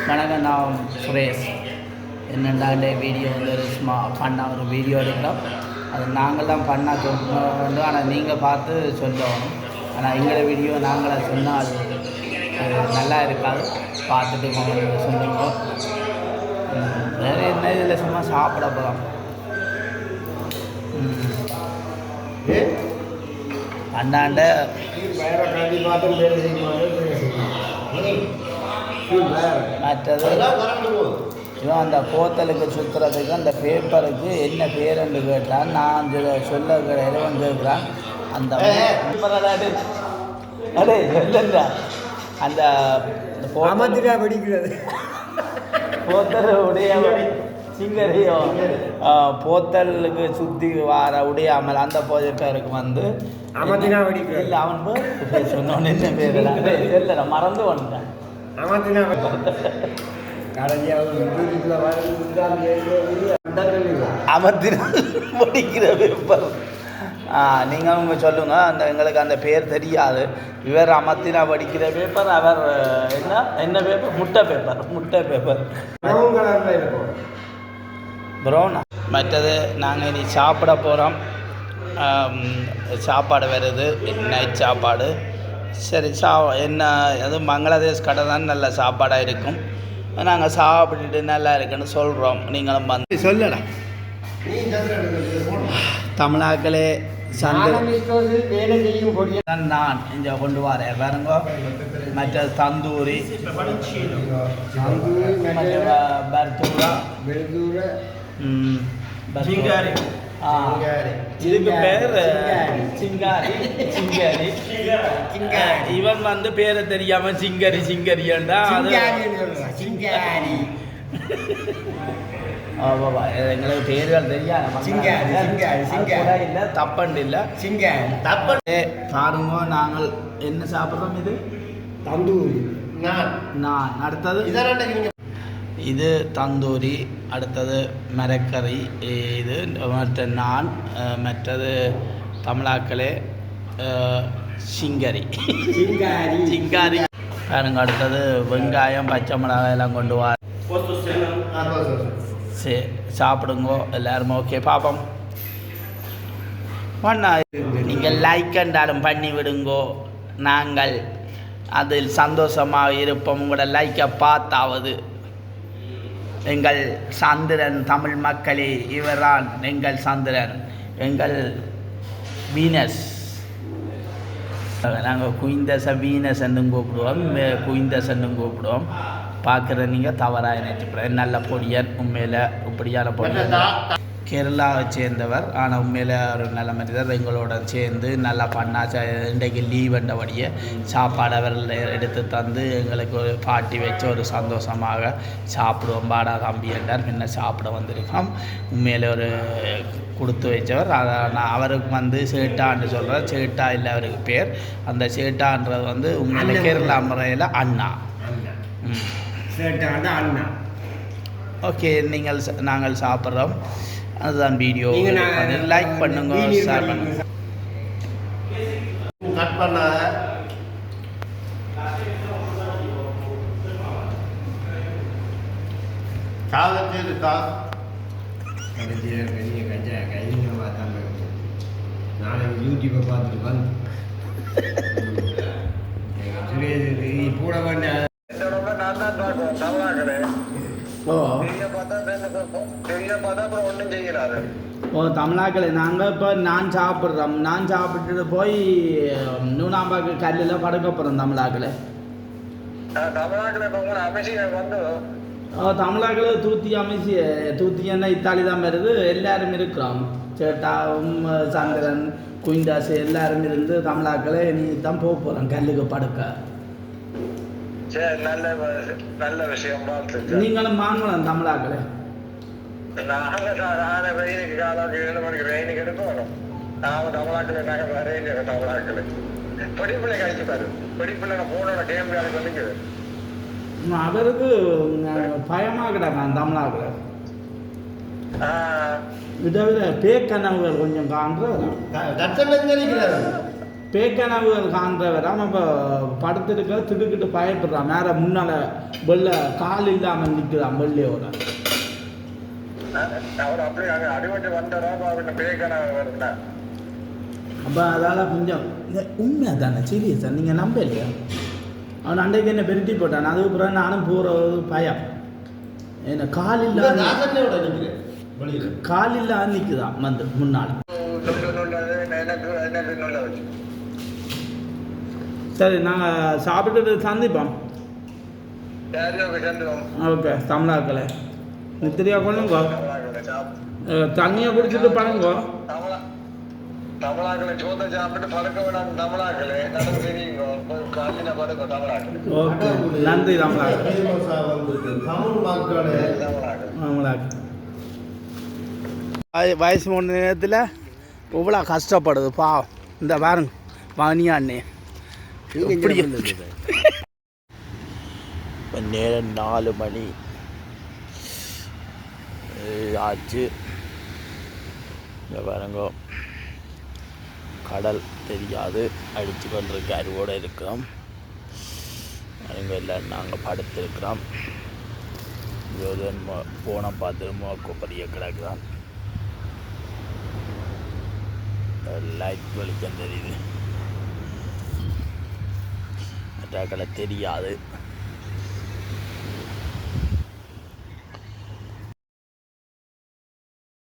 வணக்கம், நான் சுரேஷ். என்னென்ன வீடியோ வந்து ஒரு பண்ணால் ஒரு வீடியோ எடுக்கிறோம். அது நாங்கள் தான் பண்ணால் சொல்லணும், ஆனால் நீங்கள் பார்த்து சொல்லணும். ஆனால் எங்களோட வீடியோ நாங்களே சொன்னால் அது நல்லா இருக்காது. பார்த்துட்டு சொல்லுங்க. வேறு என்ன இதில் சும்மா சாப்பிட போகிறோம். அண்ணாண்ட மற்றது இவன் அந்த போத்தலுக்கு சுற்றுறதுக்கு அந்த பேப்பருக்கு என்ன பேருன்னு கேட்டான். நான் சொல்ல இறைவன் கேட்குறான். அந்த அடே சொல்லுங்க, அந்த படிக்கிறது போத்தல் உடைய சிங்கரையோ போத்தலுக்கு சுற்றி வார உடையாமல் அந்த பேருக்கு வந்து அமதினா படிக்கிறது இல்லை. அவன் பேர் சொன்னோன்னு என்ன பேர் இல்லை, மறந்து வந்துட்டேன். அமர்த்தினால் படிக்கிற பேப்பர். நீங்கள் அவங்க சொல்லுங்கள். அந்த எங்களுக்கு அந்த பேர் தெரியாது. இவர் அமர்த்தினா படிக்கிற பேப்பர். அவர் என்ன பேப்பர்? முட்டை பேப்பர் ப்ரௌனா. மற்றது நாங்கள் இனி சாப்பிட போகிறோம். சாப்பாடு வருது, நைட் சாப்பாடு. சரி, என்ன எதுவும் பங்களாதேஷ் கடை தான் நல்ல சாப்பாடாக இருக்கும். நாங்கள் சாப்பிட்டுட்டு நல்லா இருக்குன்னு சொல்கிறோம். நீங்களும் வந்து சொல்லலாம். தமிழாக்களே நான் இங்கே கொண்டு வரேன் பாருங்க. மற்ற தந்தூரி, இதுக்கு பேர் சிங்காரி. இவன் வந்து பேரை தெரியாம சிங்கரிண்டா எங்களுக்கு பேர்கள் தெரியாது. இல்லை தப்பண்டு இல்லை தப்பண்டு பாருங்க. நாங்கள் என்ன சாப்பிட்றோம்? இது தந்தூரி நான். அடுத்தது இது தந்தூரி. அடுத்தது மரக்கறி. இது மற்ற நான். மற்றது தமிழாக்களே சிங்காரி பாருங்க. அடுத்தது வெங்காயம், பச்சை மிளகாய் எல்லாம் கொண்டு வா. சரி, சாப்பிடுங்கோ எல்லாரும். ஓகே, பாப்போம். பண்ணா நீங்கள் லைக் கண்டாலும் பண்ணி விடுங்கோ. நாங்கள் அதில் சந்தோஷமாக இருப்போம். உங்களோட லைக்கை பார்த்தாவது. எங்கள் சந்திரன் தமிழ் மக்களே, இவரான் எங்கள் சந்திரன், எங்கள் வீனஸ். நாங்கள் குயிந்தச வீனஸ் என்னும் கூப்பிடுவோம், குயிந்தஸ் என்னும் கூப்பிடுவோம். பார்க்குற நீங்கள் தவறாக நினைச்சுப்பேன். நல்ல பொடியன், உண்மையில் இப்படியான பொடியன். கேரளாவை சேர்ந்தவர், ஆனால் உண்மையில் ஒரு நல்ல மனிதர். எங்களோட சேர்ந்து நல்லா பண்ணா. இன்றைக்கு லீவ் என்றபடியே சாப்பாடு அவர்கள் எடுத்து தந்து எங்களுக்கு ஒரு பாட்டி வச்சு ஒரு சந்தோஷமாக சாப்பிடுவோம். பாடா தம்பி என்றார். பின்ன சாப்பிட வந்திருக்கோம். உண்மையில் ஒரு கொடுத்து வச்சவர். நான் அவருக்கு வந்து சேட்டான்னு சொல்கிறேன். சேட்டா இல்லை அவருக்கு பேர். அந்த சேட்டான்றது வந்து உண்மையில் கேரளா முறையில் அண்ணா. அண்ணா. ஓகே, நாங்கள் சாப்பிட்றோம். அதுதான் வீடியோ. லைக் பண்ணுங்க, ஷேர் பண்ணுங்க. கட் பண்ணாத சாதத்தில் இருக்கா பெரிய கஞ்சா கைங்க பார்த்தாங்க. நாளைக்கு யூடியூப்பை பார்த்துட்டு வந்து போட வேண்டாம். தமிழாக்களை நாங்கள் இப்போ நான் சாப்பிட்றோம். நான் சாப்பிட்டுட்டு போய் நூனாம்பாக்கு கல்லில் படுக்க போகிறோம். தமிழாக்களை தூத்தி அமைச்சி தூத்தின்னா இத்தாலி தான் வருது. எல்லாரும் இருக்கிறோம். சேட்டாவும் சந்திரன், குயிந்தாசு எல்லாரும் இருந்து தமிழாக்களை நீ தான் போக போகிறோம் கல்லுக்கு படுக்க. நல்ல விஷயம். நீங்களும் வாங்கலாம் தமிழாக்களை. வெயிலுக்கு காலம் 7 மணிக்கு வெயிலுக்கு எடுக்கணும். நாங்கள் தமிழாக்களை நாங்கள் வரையில தமிழாக்களை படிப்பிள்ளை கழிச்சுப்பாரு. படிப்பிள்ளை போனோட கேம் வேலைக்கு வந்துக்குது. அவருக்கு பயமாக கிடக்கான் தமிழாக்களை. இதை விட பேக்கனவுகள் கொஞ்சம் காண்ற பேக்கனவுகள் காண்றவராம் இப்போ படுத்துருக்க திடுக்கிட்டு பயப்படுறான் மேலே முன்னால் வெள்ளை கால் இல்லாமல் நிற்கிறான் வெள்ளையோட அவர் அப்படியே அங்கே அடிபட்டு வந்தாரா அவர்கிட்ட பேக்கன வருதுண்ணா அப்போ அதால் கொஞ்சம் உண்மையாக தானே சீரியஸாக நீங்கள் நம்பலையா அவன் அன்றைக்கு என்ன பெருட்டி போட்டான் அதுக்கு பிறகு நானும் போகிறது பயம் என்ன கால் இல்லாத கால் இல்லாத நிற்குதான் வந்து முன்னால் சரி நாங்கள் சாப்பிட்டுட்டு சந்திப்போம் ஓகே தமிழாக்களை நித்திரியா கொள்ளுங்க தண்ணியை குடிச்சிட்டு பழங்கோ தமிழாக்களை சோத்தை சாப்பிட்டு பழக்க வேணாம் தமிழாக்களே நமக்கு தெரியுங்க காலின பழக்க தமிழாக்கள் ஓகே நன்றி தமிழாக்கள் வயசு மூணு நேரத்தில் இவ்வளோ கஷ்டப்படுது பாவம் இந்த பாருங்க வாணியாண்ணே இப்படி இப்போ நேரம் 4 மணி ஆச்சு இந்த பாருங்க கடல் தெரியாது அடித்து கொண்டிருக்க அருவோடு இருக்கிறோம் அவங்க எல்லாம் நாங்கள் படுத்திருக்கிறோம் போன பார்த்து பெரிய கிடக்குதான் லைட் வெளிச்சம் தெரியுது மற்றாக்களை தெரியாது